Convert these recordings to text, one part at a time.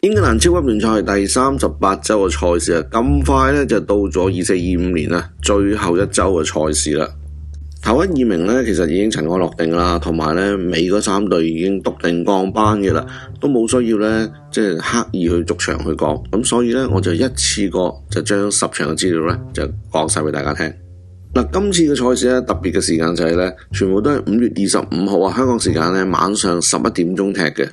英格蘭超級聯賽係第38周嘅賽事啊，咁快咧就到咗24-25年啦，最後一周嘅賽事啦。頭一二名咧其實已經塵埃落定啦，同埋咧尾嗰3隊已經篤定降班嘅啦，都冇需要咧即係刻意去逐場去講，咁所以咧我就一次過就將10場嘅資料咧就講晒俾大家聽。嗱，今次嘅賽事咧特別嘅時間就係咧，全部都係5月25號啊，香港時間咧晚上11點鐘踢嘅。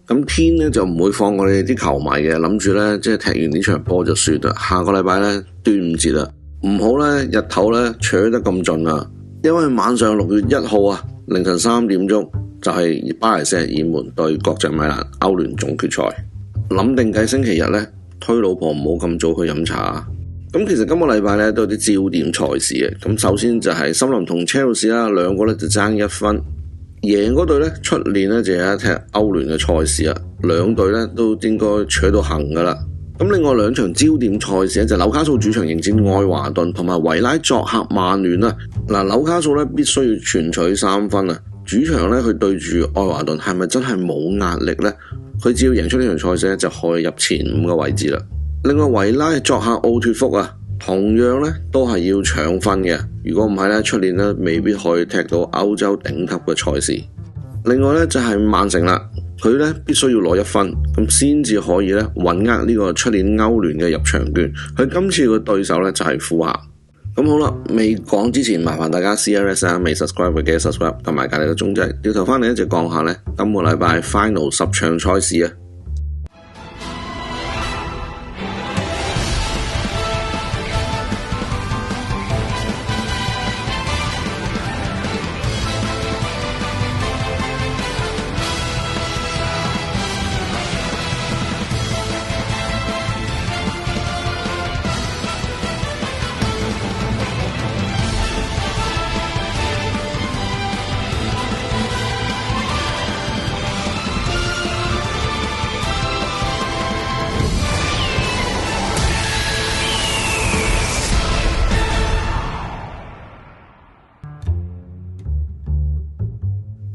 咁天咧就唔會放過你哋啲球迷嘅，諗住咧即係踢完呢場波就算啦。下個禮拜咧端午節啦，唔好咧日頭咧扯得咁盡啊，因為晚上6月1號啊凌晨3點鐘就係巴黎聖日耳門對國際米蘭歐聯總決賽。諗定計星期日咧推老婆唔好咁早去飲茶。咁其實今個禮拜咧都有啲焦點賽事嘅。咁首先就係森林同車路士啦，兩個咧就爭1分。贏嗰隊咧出年咧就有一踢歐聯嘅賽事啊，兩隊咧都應該扯到行噶啦。咁另外兩場焦點賽事咧就紐卡素主場迎戰愛華頓，同埋維拉作客曼聯啊。嗱，紐卡素咧必須要全取3分啊，主場咧去對住愛華頓係咪真係冇壓力咧？佢只要贏出呢場賽事咧就可以入前5個位置啦。另外維拉作客奧脫福啊，同樣咧都係要搶分嘅，如果唔係咧出年咧未必可以踢到歐洲頂級嘅賽事。另外咧就係曼城啦，佢咧必須要攞1分，咁先至可以咧穩握呢個出年歐聯嘅入場券。佢今次嘅對手咧就係富咸。咁好啦，未講之前麻煩大家 CLS 啊，未 subscribe 嘅記得 subscribe，同埋隔籬個鐘仔。掉頭翻嚟一直講下咧，今個禮拜 final 10場賽事啊。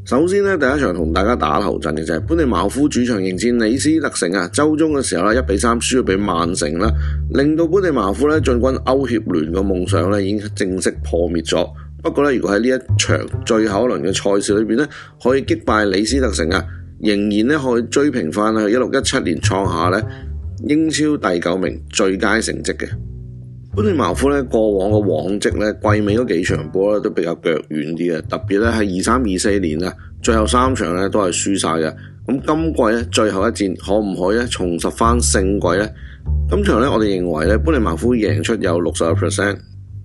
首先咧，第一場同大家打頭陣嘅就係般尼茅夫主場迎戰李斯特城啊。周中嘅時候咧1-3輸咗俾曼城啦，令到般尼茅夫咧進軍歐協聯嘅夢想咧已經正式破滅咗。不過咧，如果喺呢一場最後一輪嘅賽事裏邊咧可以擊敗李斯特城啊，仍然咧可以追平翻去16-17年創下咧英超第9名最佳成績嘅。般尼茅夫咧過往嘅往績咧季尾嗰幾場波咧都比較腳軟啲嘅，特別咧係23-24年啊，最後3場咧都係輸晒嘅。咁今季咧最後一戰可唔可以咧重拾翻勝季咧？今場咧我哋認為咧般尼茅夫贏出有 61%，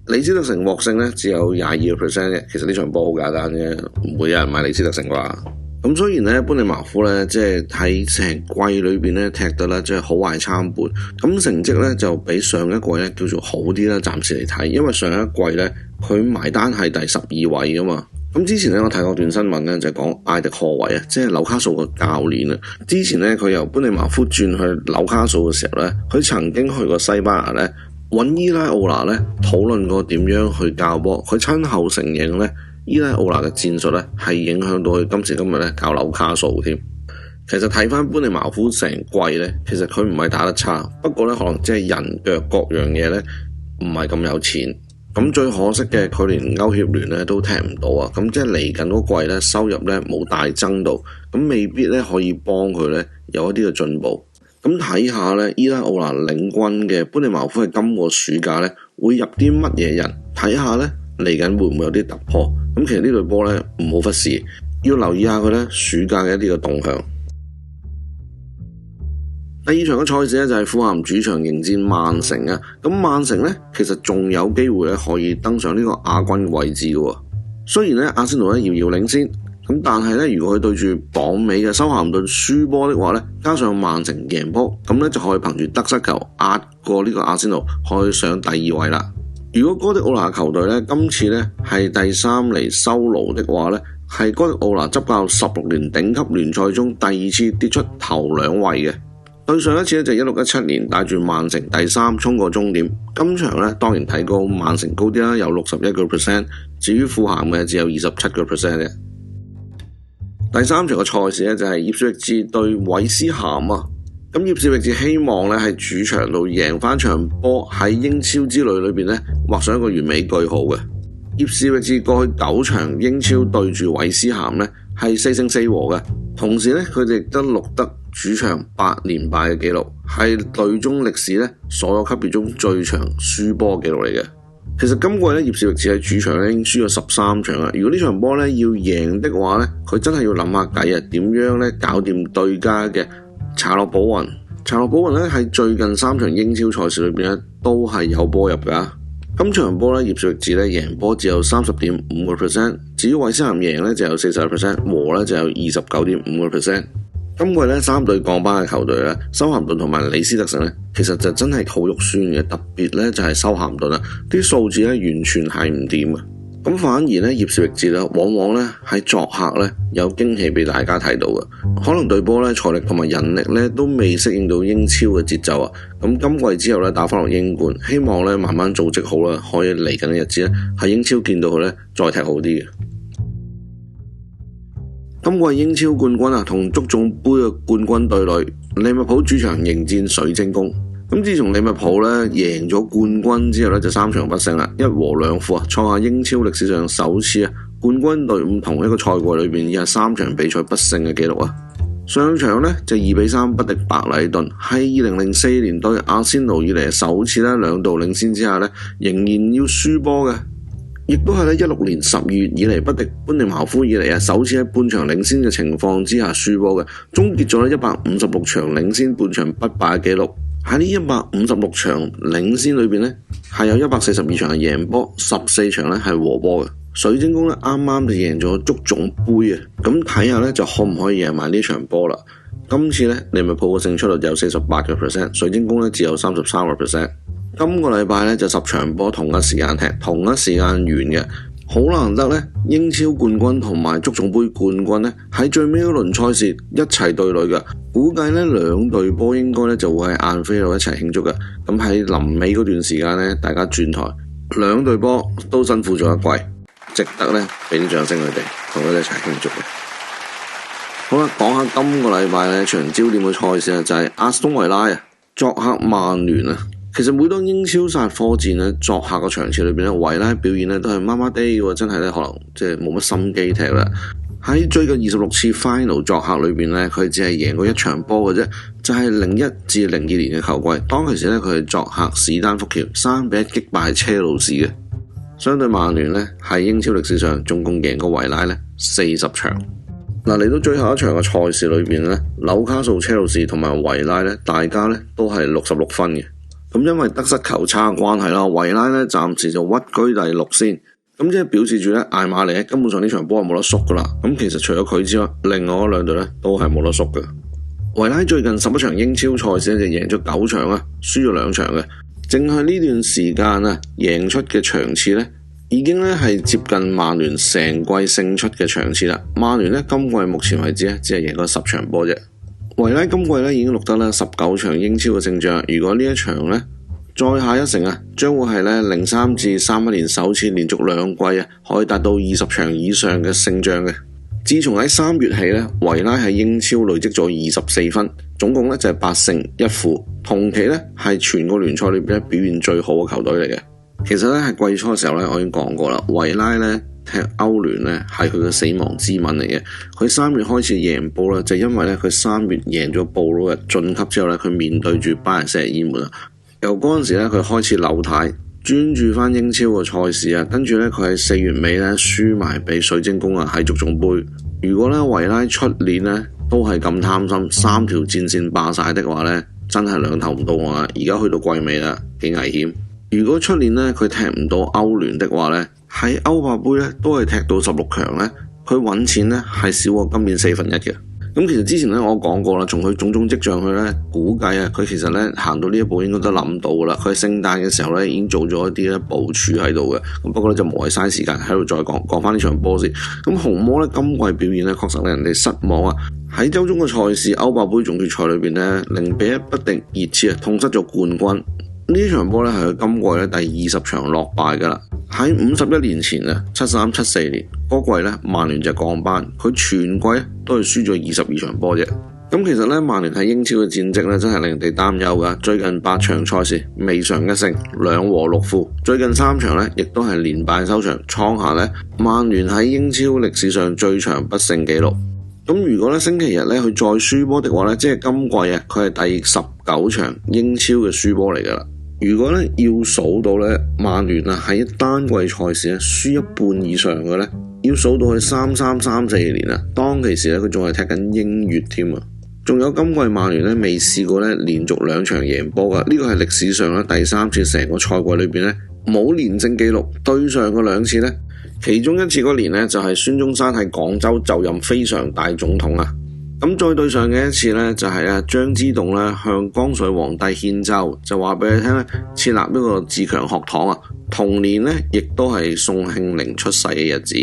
李斯特城獲勝咧只有 22% 嘅。其實呢場波好簡單嘅，唔會有人買李斯特城啩。咁雖然咧般尼茅夫咧即係喺成季裏邊咧踢得咧即係好壞參半，咁成績咧就比上一季咧叫做好啲啦。暫時嚟睇，因為上一季咧佢埋單係第12位噶嘛。咁之前咧我睇過段新聞咧就講艾迪荷維啊，即係紐卡素個教練啊。之前咧佢由般尼茅夫轉去紐卡素嘅時候咧，佢曾經去過西班牙咧揾伊拉奧拿咧討論過點樣去教波，佢親口承認咧伊拉奧拿嘅戰術咧係影響到佢今時今日咧教紐卡素添。其實睇翻般尼茅夫成季咧，其實佢唔係打得差，不過咧可能即係人腳各樣嘢咧唔係咁有錢。咁最可惜嘅佢連歐協聯咧都踢唔到啊！咁即係嚟緊嗰季咧收入咧冇大增到，咁未必咧可以幫佢咧有一啲嘅進步。咁睇下咧伊拉奧拿領軍嘅般尼茅夫喺今個暑假咧會入啲乜嘢人？睇下咧嚟緊會唔會有啲突破？咁其實呢隊波咧唔好忽視，要留意下佢咧暑假嘅一啲嘅動向。第二場嘅賽事咧就係富咸主場迎戰曼城啊。咁曼城咧其實仲有機會咧可以登上呢個亞軍嘅位置嘅。雖然咧阿仙奴咧遙遙領先，咁但係咧如果佢對住榜尾嘅修咸頓輸波的話咧，加上曼城贏波，咁咧就可以憑住得失球壓過呢個阿仙奴，可以上第2位啦。如果哥迪奧拿球隊咧今次咧係第3嚟收爐的話咧，係哥迪奧拿執教16年頂級聯賽中第2次跌出頭2位嘅。對上一次咧就16-17年帶住曼城第3衝過終點，今場咧當然睇高曼城高啲啦，有 61%， 至於富咸嘅只有 27% 嘅。第3場嘅賽事咧就係葉舒域治對韋斯咸啊。咁葉士域治希望咧喺主場度贏翻場波，喺英超之旅裏邊咧畫上一個完美句號嘅。葉士域治過去9場英超對住韋斯咸咧係4勝4和嘅，同時咧佢哋亦都錄得主場8連敗嘅紀錄，係隊中歷史咧所有級別中最長輸波紀錄嚟嘅。其實今季咧葉士域治喺主場咧已經輸咗13場啦。如果呢場波咧要贏的話咧，佢真係要諗下計啊，點樣咧搞掂對家嘅查洛保雲。查洛保雲咧喺最近3場英超賽事裏邊咧都係有波入噶。今場波咧葉士域治咧贏波只有 30.5%， 至於韋斯咸贏咧就有 40%， 和咧就有 29.5%。今季咧3隊降班嘅球隊咧，修咸頓同埋李斯特城咧，其實就真係好肉酸嘅，特別咧就係修咸頓啦，啲數字咧完全係唔掂嘅。咁反而咧葉士域治咧，往往咧喺作客咧有驚喜俾大家睇到嘅。可能隊波咧財力同埋人力咧都未適應到英超嘅節奏啊。咁今季之後咧打翻落英冠，希望咧慢慢組織好啦，可以嚟緊嘅日子咧喺英超見到佢咧再踢好啲嘅。今季英超冠軍同足總杯嘅冠軍對壘，利物浦主場迎戰水晶宮。咁自從利物浦咧贏咗冠軍之後咧，就3場不勝啦，1和2負創下英超歷史上首次冠軍隊伍同一個賽季裏邊以下3場比賽不勝嘅紀錄啊！上場咧就2-3不敵白禮頓，係2004年對阿仙奴以嚟首次咧2度領先之下咧仍然要輸波嘅。亦都係咧16年12月以嚟不敵班尼茅夫以嚟首次喺半場領先嘅情況之下輸波嘅，終結咗咧156場領先半場不敗嘅紀錄。喺呢156場領先裏邊咧，係有142場係贏波，14場咧係和波嘅。水晶宮咧啱啱就贏咗足總杯啊，咁睇下咧就可唔可以贏埋呢場波啦。今次咧利物浦嘅勝出率有 48%， 水晶宮咧只有 33%。今個禮拜咧就10場波同一時間踢，同一時間完嘅，好難得咧英超冠軍同埋足總杯冠軍咧喺最尾嗰輪賽事一齊對壘嘅，估計咧兩隊波應該咧就會喺晏菲路一齊慶祝嘅。咁喺臨尾嗰段時間咧，大家轉台，兩隊波都辛苦咗一季，值得咧俾啲掌聲佢哋，同佢哋一齊慶祝嘅。好啦，講下今個禮拜咧場焦點嘅賽事就係阿斯頓維拉作客曼聯啊。其實每當英超殺科戰咧，作客個場次裏邊咧，維拉表現咧都係麻麻地嘅，真係咧可能即係冇乜心機踢啦。喺最近26次 final 作客裏邊咧，佢只係贏過1場波嘅啫，就係01至02年嘅球季。當其時咧，佢係作客史丹福橋3-1擊敗車路士嘅。相對曼聯咧，喺英超歷史上總共贏過維拉咧40場。嗱，嚟到最後一場嘅賽事裏邊咧，紐卡素、車路士同埋維拉咧，大家咧都係66分嘅。咁因為得失球差嘅關係啦，維拉咧暫時就屈居第6先，咁即係表示住咧艾馬利根本上呢場波係冇得縮噶啦。咁其實除咗佢之外，另外嗰兩隊咧都係冇得縮嘅。維拉最近11場英超賽事咧就贏咗9場啊，輸咗2場嘅，淨係呢段時間啊贏出嘅場次咧，已經咧係接近曼聯成季勝出嘅場次啦。曼聯咧今季目前為止咧只係贏過10場波啫。維拉今季咧已經錄得咧19場英超嘅勝仗，如果呢一場咧再下一城啊，將會係咧03至31年首次連續2季啊可以達到20場以上嘅勝仗嘅。自從喺3月起咧，維拉喺英超累積咗24分，總共咧就係8勝1負，同期咧係全個聯賽裏邊咧表現最好嘅球隊嚟嘅。其實咧喺季初嘅時候咧，我已經講過啦，維拉咧踢歐聯咧係佢嘅死亡之吻嚟嘅。佢3月開始贏波啦，就因為咧佢3月贏咗布魯日晉級之後咧，佢面對住巴黎聖日耳門啊。由嗰陣時咧佢開始扭軚，專注翻英超嘅賽事啊。跟住咧佢喺4月尾咧輸埋俾水晶宮啊喺足總杯。如果咧維拉出年咧都係咁貪心，3條戰線霸晒的話咧，真係兩頭唔到岸啊！而家去到季尾啦，幾危險。如果出年咧佢踢唔到歐聯的話咧，喺歐霸杯咧都係踢到16強咧，佢揾錢咧係少過今年1/4嘅。咁其實之前咧我講過啦，從佢種種跡象去咧估計啊，佢其實咧行到呢一步應該都諗到噶啦。佢喺聖誕嘅時候咧已經做咗一啲咧部署喺度嘅。咁不過咧就無謂嘥時間喺度再講翻呢場波先。咁紅魔咧今季表現咧確實令人哋失望啊！喺周中嘅賽事歐霸杯總決賽裏邊咧0-1不敵熱刺啊，痛失咗冠軍。呢場波咧係佢今季咧第20場落敗噶啦。喺51年前啊，73-74年嗰季咧曼聯就降班，佢全季都係輸咗22場波啫。咁其實咧，曼聯喺英超嘅戰績咧，真係令人哋擔憂噶。最近8場賽事未嘗一勝，2和6負，最近3場咧，亦都係連敗收場，創下咧曼聯喺英超歷史上最長不勝紀錄。咁如果咧星期日咧佢再輸波的話咧，即係今季啊，佢係第19場英超嘅輸波嚟噶啦。如果咧要數到咧曼聯啊喺單季賽事咧輸一半以上嘅咧，要數到去33-34年啊，當其時咧佢仲係踢緊英乙添啊。仲有今季曼聯咧未試過咧連續2場贏波噶，呢個係歷史上咧第3次成個賽季裏邊咧冇連勝紀錄。對上嘅2次咧，其中一次嗰年咧就係孫中山喺廣州就任非常大總統啊。咁再對上嘅一次咧就係張之洞咧向光緒皇帝獻奏，就話俾佢聽咧設立呢個自強學堂啊。同年咧亦都係宋慶齡出世嘅日子。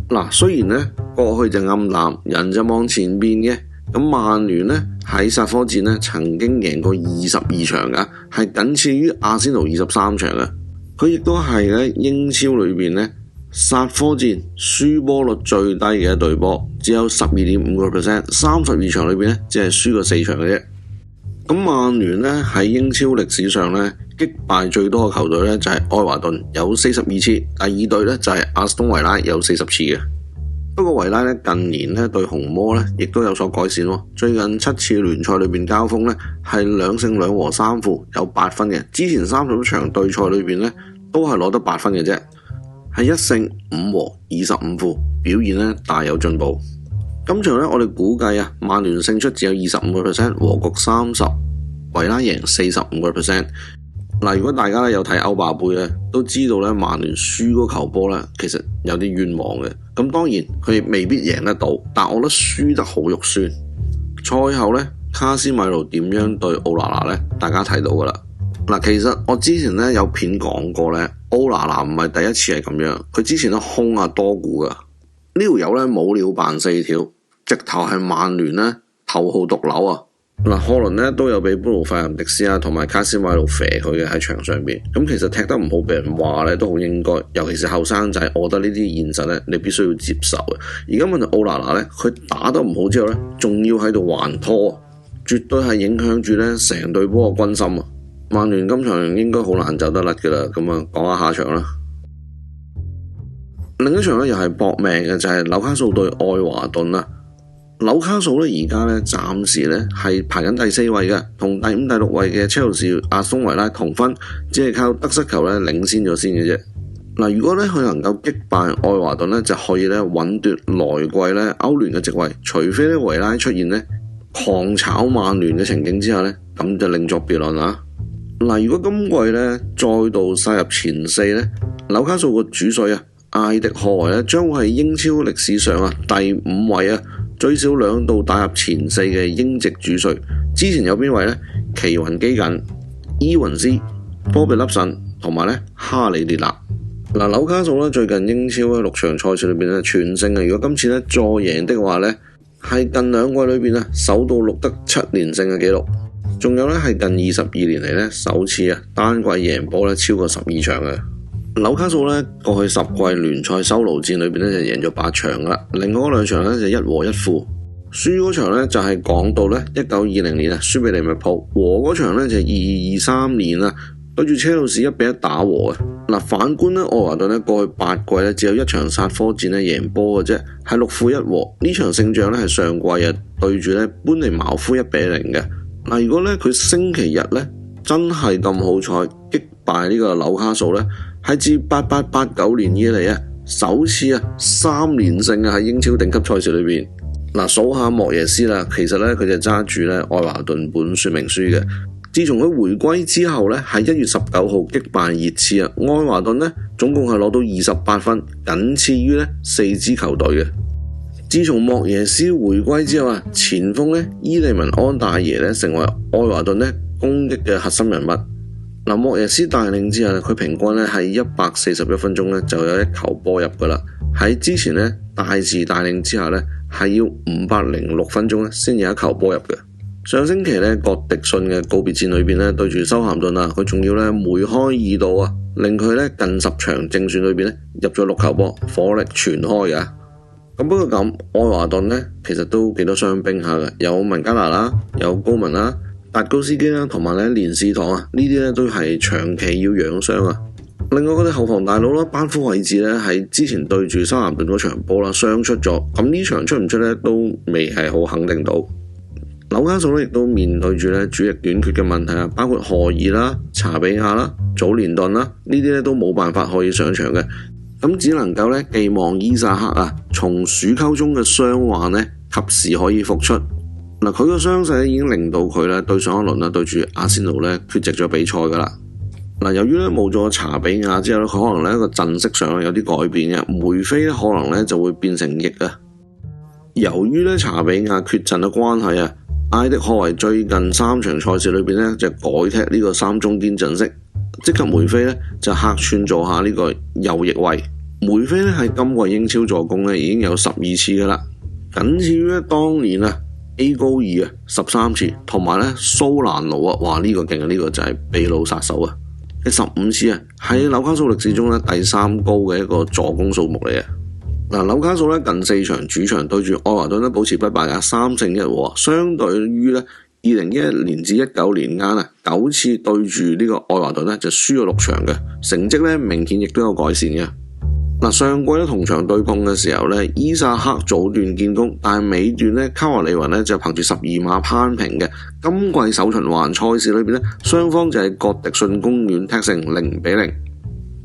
嗱，雖然咧過去就暗淡，人就望前邊嘅。咁曼聯咧喺煞科戰咧曾經贏過22場噶，係僅次於阿仙奴23場嘅。佢亦都係咧英超裏邊咧煞科戰輸波率最低嘅一隊波，只有 12.5%， 32場裏邊咧只係輸過4場嘅啫。咁曼聯咧喺英超歷史上咧擊敗最多嘅球隊咧就係愛華頓，有42次，第二隊咧就係阿斯頓維拉，有40次嘅。不過維拉咧近年咧對紅魔咧亦都有所改善喎，最近7次聯賽裏邊交鋒咧係2勝2和3負，有8分嘅。之前31場對賽裏邊咧都係攞得8分嘅啫，係1勝5和25負，表現咧大有進步。今場咧我哋估計啊，曼聯勝出只有 25%， 和局30%，維拉贏 45%。嗱，如果大家咧有睇歐霸盃咧，都知道咧曼聯輸嗰球波咧，其實有啲冤枉嘅。咁當然佢未必贏得到，但我覺得輸得好肉酸。賽後咧，卡斯米路點樣對奧拿拿咧？大家睇到噶啦。嗱，其實我之前咧有片講過咧，奧拿拿唔係第一次係咁樣，佢之前都兇阿多古噶。呢條友咧冇料扮4條，直頭係曼聯咧頭號毒瘤啊！嗱，賀倫咧都有俾布魯費林迪斯同埋卡斯米路射佢嘅喺場上邊，咁其實踢得唔好俾人話咧都好應該，尤其是後生仔，我覺得呢啲現實咧你必須要接受嘅。而家問題奧拿拿咧，佢打得唔好之後咧，仲要喺度還拖，絕對係影響住咧成隊波嘅軍心啊！曼聯今場應該好難走得甩噶啦，咁啊講下下場啦。另一場咧又係搏命嘅，就係紐卡素對愛華頓啦。紐卡素咧而家咧暫時咧係排緊第4位嘅，同第5、第6位嘅車路士、阿斯頓維拉同分，只係靠得失球咧領先咗先嘅啫。嗱，如果咧佢能夠擊敗愛華頓咧，就可以咧穩奪來季咧歐聯嘅席位。除非咧維拉出現咧狂炒曼聯嘅情景之下咧，咁就另作別論啦。嗱，如果今季咧再度殺入前4咧，紐卡素個主帥艾迪賀維咧將會係英超歷史上第5位最少2度打入前4嘅英籍主帥。之前有邊位呢？奇雲基緊、伊雲斯、波比粒神同埋哈里列納。嗱，紐卡素最近英超6場賽事裏邊全勝。如果今次再贏的話呢，係近2季裏邊首度錄得7連勝嘅紀錄。仲有係近22年嚟首次單季贏波超過12場嘅。紐卡素過去10季聯賽收爐戰裏邊就贏咗8場啦，另外2場就1和1負，輸嗰場就係講到1920年輸俾利物浦，和嗰場就係22-23年對住車路士1-1打和。反觀愛華頓過去8季只有1場煞科戰贏波嘅啫，係6負1和。呢場勝仗係上季對住班尼茅夫1-0嘅。如果佢星期日真係咁好彩擊敗呢個紐卡素係自88-89年以嚟首次3連勝喺英超頂級賽事裏邊。數下莫耶斯啦，其實佢就揸住愛華頓本說明書嘅。自從佢回歸之後喺1月19號擊敗熱刺愛華頓總共係攞到28分，僅次於4支球隊嘅。自從莫耶斯回歸之後前鋒伊利文安大爺成為愛華頓攻擊嘅核心人物。莫耶斯帶領之下，佢平均係141分鐘就有1球波入噶啦。喺之前大治帶領之下係要506分鐘先有1球波入嘅。上星期葛迪遜嘅告別戰裏邊對住修咸頓佢仲要梅開2度令佢近10場正選裏邊入咗6球波，火力全開嘅。咁不過咁，愛華頓呢其實都幾多傷兵下嘅，有文加拿啦，有高文啦，達高斯基啦，同埋咧連士堂啊，呢啲咧都係長期要養傷啊。另外嗰啲後防大佬啦，班夫位置咧喺之前對住修咸頓嗰場波啦，傷出咗，咁呢場出唔出咧都未係好肯定到。紐卡素咧亦都面對住咧主力短缺嘅問題啊，包括荷爾啦、查比亞啦、祖連頓啦，呢啲咧都冇辦法可以上場嘅。咁只能夠咧寄望伊薩克啊，從鼠溝中嘅傷患咧，及時可以復出。嗱，佢個傷勢已經令到佢咧對上一輪啦，對住阿仙奴咧缺席咗比賽噶啦。嗱，由於咧冇咗查比亞之後咧，佢可能咧個陣式上有啲改變嘅，梅菲咧可能咧就會變成翼啊。由於咧查比亞缺陣嘅關係啊，艾迪霍維最近3場賽事裏邊咧就改踢呢個3中堅陣式，即刻梅菲咧就客串做下呢個右翼位。梅菲咧喺今季英超助攻咧已經有12次噶啦，僅次於咧當年啊 A 高爾啊13次，同埋咧蘇蘭奴啊，哇呢個勁啊，呢個就係秘魯殺手啊嘅15次啊，喺紐卡素歷史中咧第3高嘅一個助攻數目嚟嘅。嗱，紐卡素咧近4場主場對住愛華頓咧保持不敗嘅3勝1和，相對於咧2011年至19年間啊9次對住呢個愛華頓咧就輸咗6場嘅，成績咧明顯亦都有改善嘅。嗱，上季咧同場對碰嘅時候咧，伊薩克早段建功，但係尾段咧卡華利雲咧就憑住12碼攀平嘅。今季首循環賽事裏邊咧，雙方就係葛迪遜公園踢成0-0。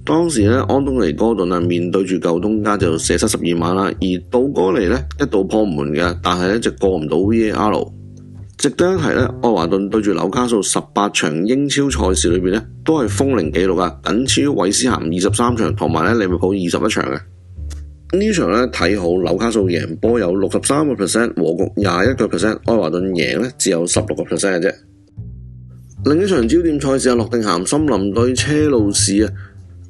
當時咧安東尼哥頓啊面對住舊東家就射失12碼啦，而杜哥尼咧一度破門嘅，但係咧就過唔到 VAR。值得一提咧，愛華頓對住紐卡素18場英超賽事裏邊咧，都係封零紀錄啊，僅次於韋斯咸23場，同埋咧利物浦21場嘅。呢場咧睇好紐卡素贏波有63%，和局21%，愛華頓贏咧只有16%嘅啫。另一場焦點賽事係諾定咸森林對車路士啊。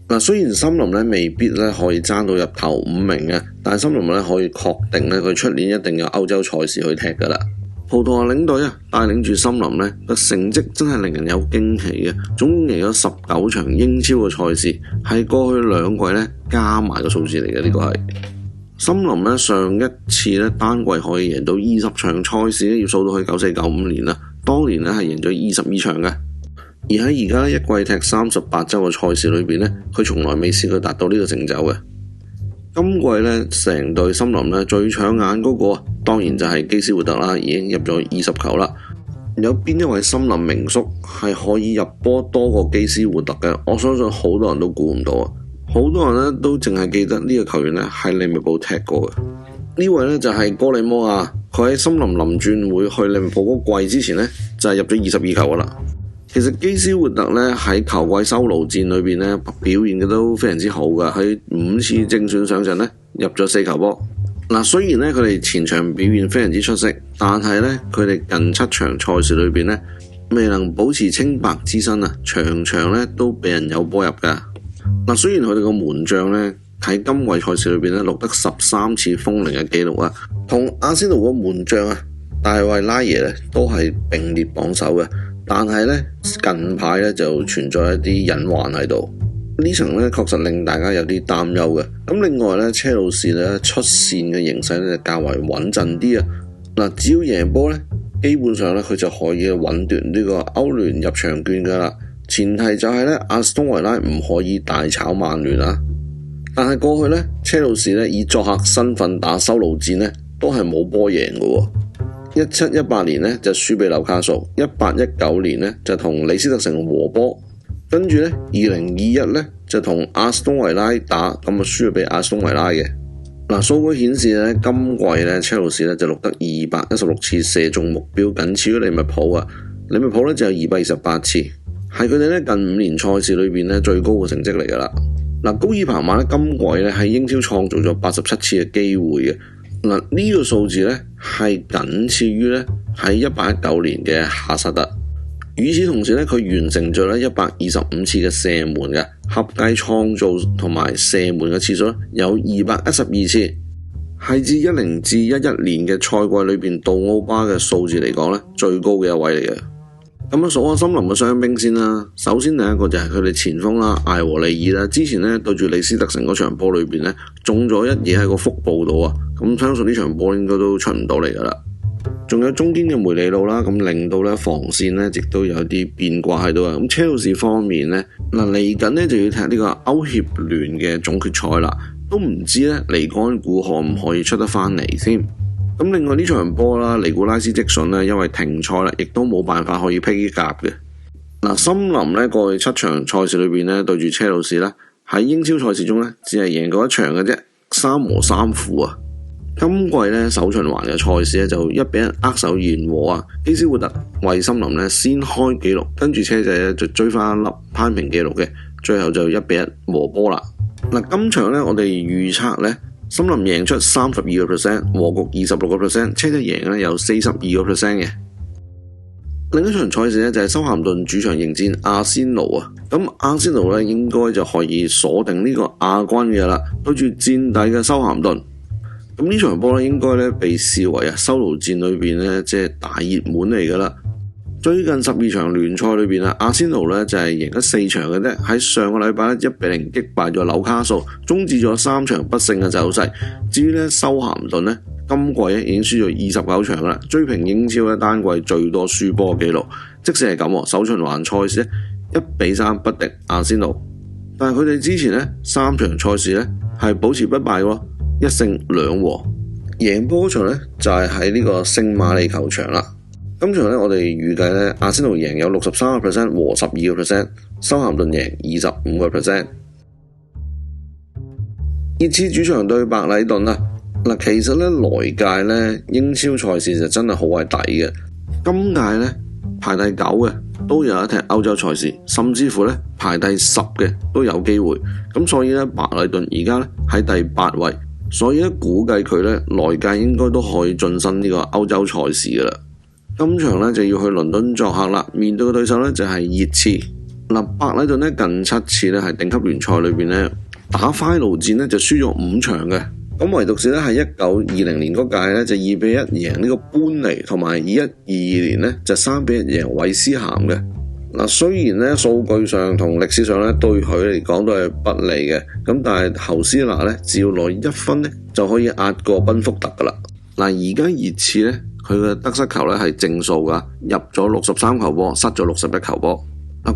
嗱，雖然森林咧未必咧可以爭到入頭5名嘅，但係森林咧可以確定咧佢出年一定有歐洲賽事去踢噶啦。葡萄牙領隊啊，帶領住森林咧個成績真係令人有驚喜嘅，總共贏咗19場英超嘅賽事，係過去2季咧加埋個數字嚟嘅。呢個係森林咧上一次咧單季可以贏到20場賽事咧，要數到去94-95年啦，當年咧係贏咗22場嘅。而喺而家一季踢38周嘅賽事裏邊咧，佢從來未試過達到呢個成就嘅。今季咧，成隊森林咧最搶眼嗰個，當然就係基斯活特啦，已經入咗20球啦。有邊一位森林名宿係可以入波多過基斯活特嘅？我相信好多人都估唔到啊！好多人咧都淨係記得呢個球員咧係利物浦踢過嘅。呢位咧就係哥里摩亞，佢喺森林臨轉會去利物浦嗰季之前咧就係入咗22球噶啦。其實基斯活特咧喺球季收爐戰裏邊咧表現嘅都非常之好噶，喺5次正選上陣咧入咗4球波。嗱，雖然咧佢哋前場表現非常之出色，但係咧佢哋近7場賽事裏邊咧未能保持清白之身啊，場場咧都俾人有波入噶。嗱，雖然佢哋個門將咧喺今季賽事裏邊咧錄得13次封零嘅紀錄啊，同阿仙奴個門將啊大衛拉耶咧都係並列榜首嘅。但係咧近排咧就存在一啲隱患喺度，呢場咧確實令大家有啲擔憂嘅。咁另外咧車路士咧出線嘅形勢咧就較為穩陣啲啊。嗱，只要贏波咧，基本上咧佢就可以穩奪呢個歐聯入場券噶啦。前提就係咧阿斯東維拉唔可以大炒曼聯啊。但係過去咧車路士咧以作客身份打修路戰咧都係冇波贏嘅喎。17-18年咧就輸俾紐卡素，18-19年咧就同李斯特城和波，跟住咧2021咧就同阿斯東維拉打，咁啊輸咗俾阿斯東維拉嘅。嗱，數據顯示咧今季咧車路士咧就錄得216次射中目標，僅次於利物浦啊。利物浦咧就有228次，係佢哋咧近5年賽事裏邊咧最高嘅成績嚟噶啦。嗱，高爾彭馬咧今季咧喺英超創造咗87次嘅機會嘅。嗱，呢個數字咧係僅次於咧喺18-19年嘅夏薩特。與此同時咧，佢完成咗咧125次嘅射門嘅，合計創造同埋射門嘅次數咧有212次，係自10至11年嘅賽季裏邊杜奧巴嘅數字嚟講咧最高嘅一位嚟嘅。咁啊，數下森林嘅傷兵先啦。首先第一個就係佢哋前鋒啦，艾和利爾啦。之前咧對住李斯特城嗰場波裏邊咧中咗一嘢喺個腹部度啊，咁相信呢場波應該都出唔到嚟噶啦。仲有中堅嘅梅利路啦，咁令到咧防線咧亦都有啲變卦喺度啊。咁車路士方面咧，嗱嚟緊咧就要踢呢個歐協聯嘅總決賽啦，都唔知咧尼干古可唔可以出得翻嚟先。咁另外呢場波啦，尼古拉斯積遜咧因為停賽啦，亦都冇辦法可以披甲嘅。嗱，森林咧過去7場賽事裏邊咧對住車路士咧喺英超賽事中咧只係贏過1場嘅啫，3和3負啊。今季咧首循環嘅賽事咧就一比1握手言和啊，基斯活特為森林咧先開紀錄，跟住車仔咧就追翻一粒攀平紀錄嘅，最後就1比1和波啦。嗱，今場咧我哋預測咧。森林贏出32%，和局26%，車仔贏咧有42%嘅。另一場賽事咧就係修咸頓主場迎戰阿仙奴啊，咁阿仙奴咧應該就可以鎖定呢個亞軍嘅啦，對住墊底嘅修咸頓。咁呢場波咧應該咧被視為修奴戰裏邊咧即係大熱門嚟噶啦。最近12場聯賽裏邊阿仙奴咧就係贏咗4場嘅啫。喺上個禮拜咧1比0擊敗咗紐卡素，終止咗3場不勝嘅走勢。至於咧修咸頓咧今季咧已經輸咗29場啦，追平英超咧單季最多輸波紀錄。即使係咁，首循環賽事咧1比3不敵阿仙奴，但係佢哋之前咧3場賽事咧係保持不敗喎，1勝2和，贏波場咧就係喺呢個聖馬利球場啦。今場咧，我哋預計咧，阿仙奴贏有63%，和12%，修咸頓贏25%。熱刺主場對白禮頓啊，嗱，其實咧來屆咧英超賽事就真係好鬼抵嘅。今屆咧排第9嘅都有一踢歐洲賽事，甚至乎咧排第10嘅都有機會。咁所以咧，白禮頓而家咧喺第8位，所以咧估計佢咧來屆應該都可以晉身呢個歐洲賽事噶啦。今場咧就要去倫敦作客啦，面對嘅對手咧就係熱刺。嗱，白禮頓咧近7次咧係頂級聯賽裏邊咧打 final 戰咧就輸咗5場嘅，咁唯獨是咧係1920年嗰屆咧就2比1贏呢個般尼，同埋21-22年咧就3比1贏韋斯咸嘅。嗱，雖然咧數據上同歷史上咧對佢嚟講都係不利嘅，咁但係侯斯拿咧只要攞1分咧就可以壓過賓福特噶啦。嗱，而家熱刺咧佢嘅得失球咧係正數噶，入咗63球波，失咗61球波。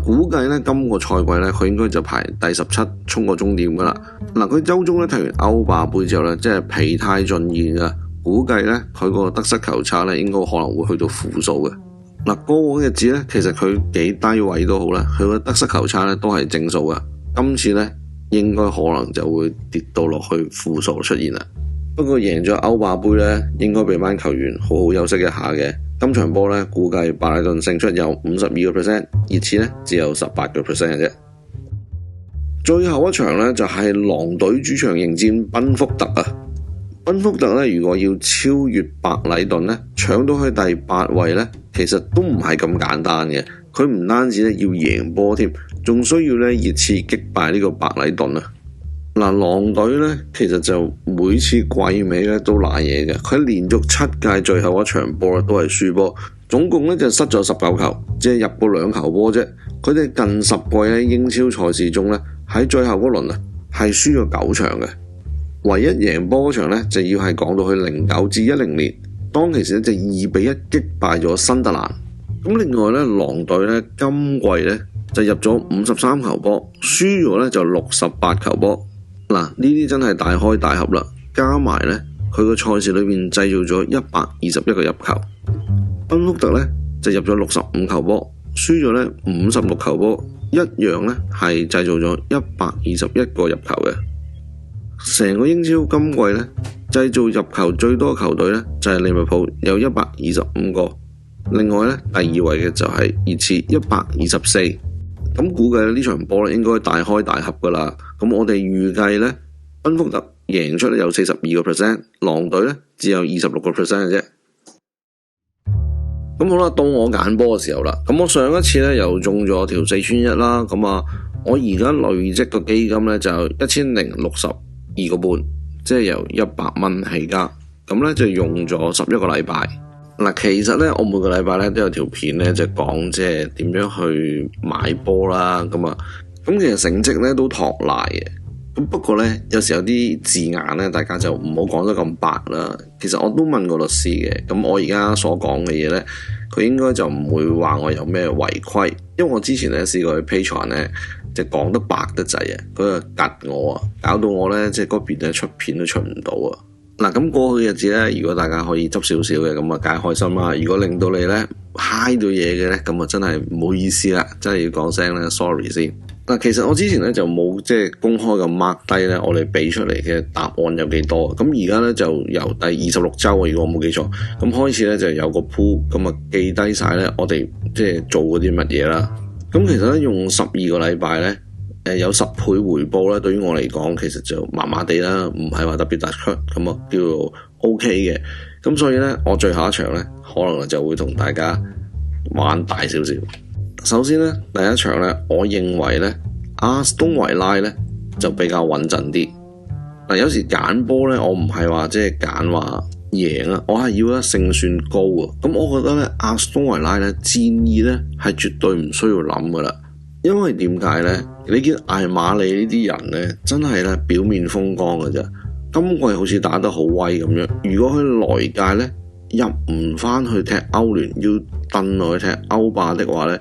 估計咧今個賽季咧佢應該就排第17，衝過終點噶啦。佢周中咧踢完歐霸盃之後咧，即係疲態盡現噶，估計咧佢個得失球差咧應該可能會去到負數嘅。過往日子咧，其實佢幾低位都好啦，佢個得失球差咧都係正數噶。今次咧應該可能就會跌到落去負數出現啦。不過贏咗歐霸盃咧，應該俾班球員好好休息一下嘅。今場波咧，估計白禮頓勝出有52%，熱刺咧只有18%嘅啫。最後一場咧就係狼隊主場迎戰賓福特啊！賓福特咧如果要超越白禮頓咧，搶到去第8位咧，其實都唔係咁簡單嘅。佢唔單止咧要贏波添，仲需要咧熱刺擊敗呢個白禮頓啊！狼隊咧其實就每次季尾咧都賴嘢嘅，佢連續7屆最後一場波咧都係輸波，總共咧就失咗19球，只係入過2球波啫。佢哋近10季咧英超賽事中咧喺最後嗰輪啊係輸咗9場嘅，唯一贏波嗰場咧就要係講到去09至10年，當其時咧就2比1擊敗咗新特蘭。咁另外咧狼隊咧今季咧就入咗53球波，輸咗咧就68球波。呢啲真係大開大合啦，加埋咧佢個賽事裏面製造咗121個入球。賓福特咧就入咗65球波，輸咗咧56球波，一樣咧係製造咗121個入球嘅。成個英超今季咧製造入球最多球隊咧就係利物浦有125個，另外咧第2位嘅就係熱刺124。咁估計呢場波咧應該大開大合噶啦。咁我哋預計咧賓福特贏出咧有42%，狼隊咧只有26%嘅啫。咁好啦，到我揀波嘅時候啦。咁我上一次咧又中咗條4,100啦。咁我而家累積個基金咧就1062個半，即係由100蚊起家。咁咧就用咗11個禮拜。嗱，其實咧，我每個禮拜咧都有條片咧，就講即係點樣去買波啦。咁其實成績咧都托賴嘅。咁不過咧，有時有啲字眼咧，大家就唔好講得咁白啦。其實我都問過律師嘅。咁我而家所講嘅嘢咧，佢應該就唔會話我有咩違規，因為我之前咧試過去 Patreon 咧，就講得白得滯啊，佢就吉我啊，搞到我咧即係嗰邊咧出片都出唔到啊。嗱，咁過去嘅日子咧，如果大家可以執少少嘅，咁啊梗係開心啦。如果令到你咧嗨到嘢嘅咧，咁啊真係唔好意思啦，真係要講聲咧 sorry 先。嗱，其實我之前咧就冇即係公開咁 mark 低咧，我哋俾出嚟嘅答案有幾多。咁而家咧就由第26週啊，如果我冇記錯，咁開始咧就有個 pool，咁啊記低晒咧我哋即係做嗰啲乜嘢啦。咁其實咧用12個禮拜咧。有10倍回報咧，對於我嚟講其實就麻麻地啦，唔係話特別突出，咁啊叫做 OK 嘅。咁所以咧，我最後一場咧，可能就會同大家玩大少少。首先咧，第一場咧，我認為咧，阿斯東維拉咧就比較穩陣啲。嗱，有時揀波咧，我唔係話即係揀話贏啊，我係要咧勝算高啊。咁我覺得咧，阿斯東維拉咧戰意咧係絕對唔需要諗噶啦。因為點解呢？你見艾馬利呢啲人呢，真係咧表面風光嘅啫。今季好似打得好威咁樣。如果佢來屆呢，入唔翻去踢歐聯，要蹬落去踢歐霸的話呢，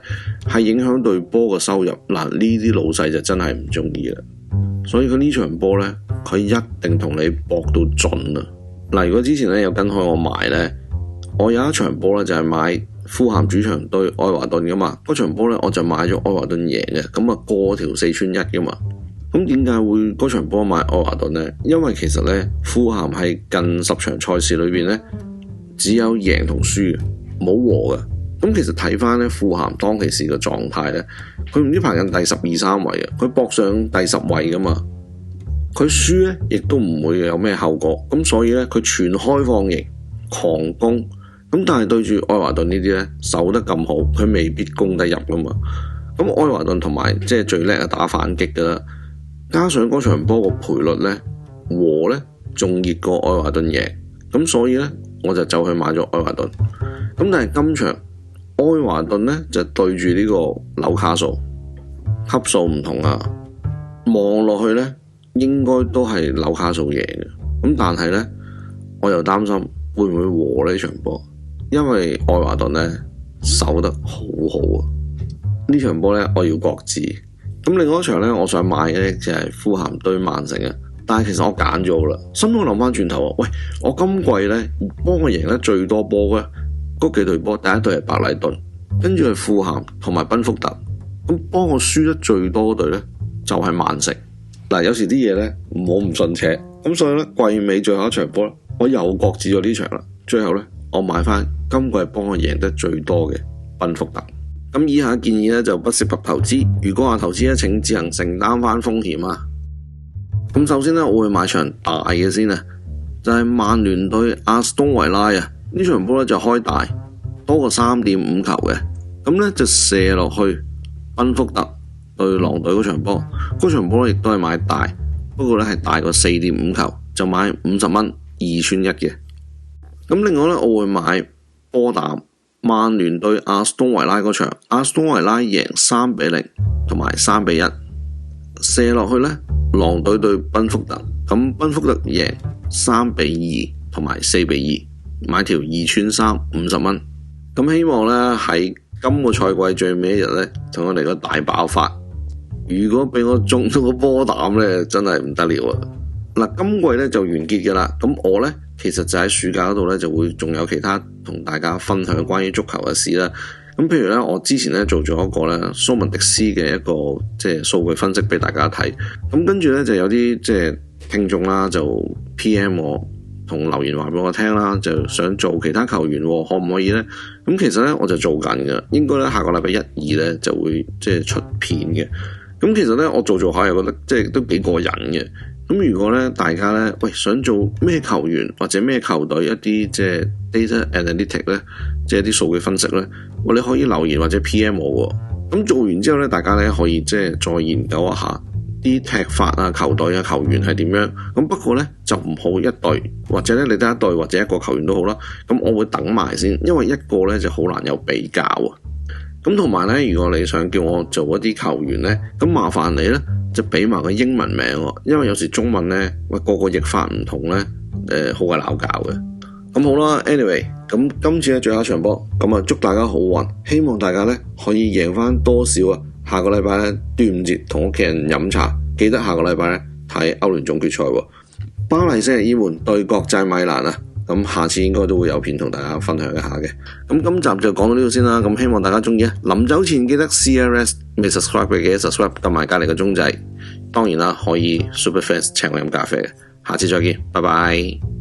係影響對波嘅收入。嗱，呢啲老細就真係唔中意啦。所以佢呢場波呢，佢一定同你搏到盡啊！嗱，如果之前呢有跟開我買呢，我有一場波呢就係買富咸主場對愛華頓噶嘛，嗰場波咧我就買咗愛華頓贏嘅，咁啊過條4串1噶嘛。咁點解會嗰場波買愛華頓呢？因為其實咧富咸係近10場賽事裏邊咧只有贏同輸，冇和嘅。咁其實睇翻咧富咸當其時嘅狀態咧，佢唔知排緊第12、13位啊，佢搏上第10位噶嘛。佢輸咧亦都唔會有咩後果，咁所以咧佢全開放型狂攻。咁但係對住愛華頓呢啲咧守得咁好，佢未必攻得入噶嘛。咁愛華頓同埋即係最叻係打反擊噶啦，加上嗰場波個賠率咧和咧仲熱過愛華頓贏，咁所以咧我就走去買咗愛華頓。咁但係今場愛華頓咧就對住呢個紐卡素，級數唔同啊，望落去咧應該都係紐卡素贏嘅。咁但係咧我又擔心會唔會和呢場波？因為愛華頓咧守得好好啊，呢場波咧我要各自。咁另外一場咧我想買嘅咧就係富咸對曼城啊，但係其實我揀咗啦。心諗翻轉頭啊，喂，我今季咧幫我贏得最多波嘅嗰幾隊波，第一隊係白禮頓，跟住係富咸同埋賓福特。咁幫我輸得最多隊咧就係曼城。嗱，有時啲嘢咧唔好唔信邪，咁所以咧季尾最後一場波我又各自咗呢場啦。最後咧我買翻今季幫我贏得最多嘅賓福特。咁以下建議咧就不適合投資，如果話投資咧請自行承擔翻風險啊。咁首先咧我會買場大嘅先啊，就係曼聯對阿斯東維拉啊。呢場波咧就開大多過3.5球嘅，咁咧就射落去賓福特對狼隊嗰場波，嗰場波咧亦都係買大，不過咧係大過4.5球，就買50蚊2串1嘅。咁另外咧，我會買波膽曼聯對阿斯東維拉嗰場，阿斯東維拉贏3-0同埋3-1，射落去咧，狼隊對賓福特，咁賓福特贏3-2同埋4-2，買條2串3 50蚊。咁希望咧喺今個賽季最尾一日咧，同我哋個大爆發。如果俾我中咗個波膽咧，真係唔得了啊！嗱，今季咧就完結㗎啦。咁我咧其實就喺暑假嗰度咧就會仲有其他同大家分享關於足球嘅事啦。咁譬如咧，我之前咧做咗一個咧蘇文迪斯嘅一個即係數據分析俾大家睇。咁跟住咧就有啲即係聽眾啦，就 PM 我同留言話俾我聽啦，就想做其他球員可唔可以咧？咁其實咧我就做緊㗎，應該咧下個禮拜1、2咧就會即係出片嘅。咁其實咧我做下又覺得即係都幾過癮嘅。咁如果咧大家咧想做咩球員或者咩球隊一啲即係 data analytic 咧，即係一啲數據分析咧，你可以留言或者 PM 我喎。咁做完之後咧，大家咧可以即係再研究一下，啲踢法啊、球隊啊、球員係點樣。咁不過呢，就唔好一隊，或者咧你得一隊或者一個球員都好啦。咁我會等埋先，因為一個呢就好難有比較啊。咁同埋呢，如果你想叫我做一啲球員呢，咁麻煩你呢就俾埋個英文名喎，因為有時中文呢，個個譯法唔同呢，好鬼鬧交嘅。咁好啦 ，anyway， 咁今次嘅最後一場波，咁啊祝大家好運，希望大家呢可以贏翻多少啊！下個禮拜呢，端午節同屋企人飲茶，記得下個禮拜呢睇歐聯總決賽喎。巴黎聖日耳門對國際米蘭啊，咁下次應該都會有片同大家分享一下嘅。咁今集就講到呢度先啦，咁希望大家中意啊！臨走前記得 CLS 未 subscribe 嘅記得 subscribe， 撳埋隔離個鐘仔。當然啦，可以 Super Fans 請我飲咖啡嘅。下次再見，拜拜。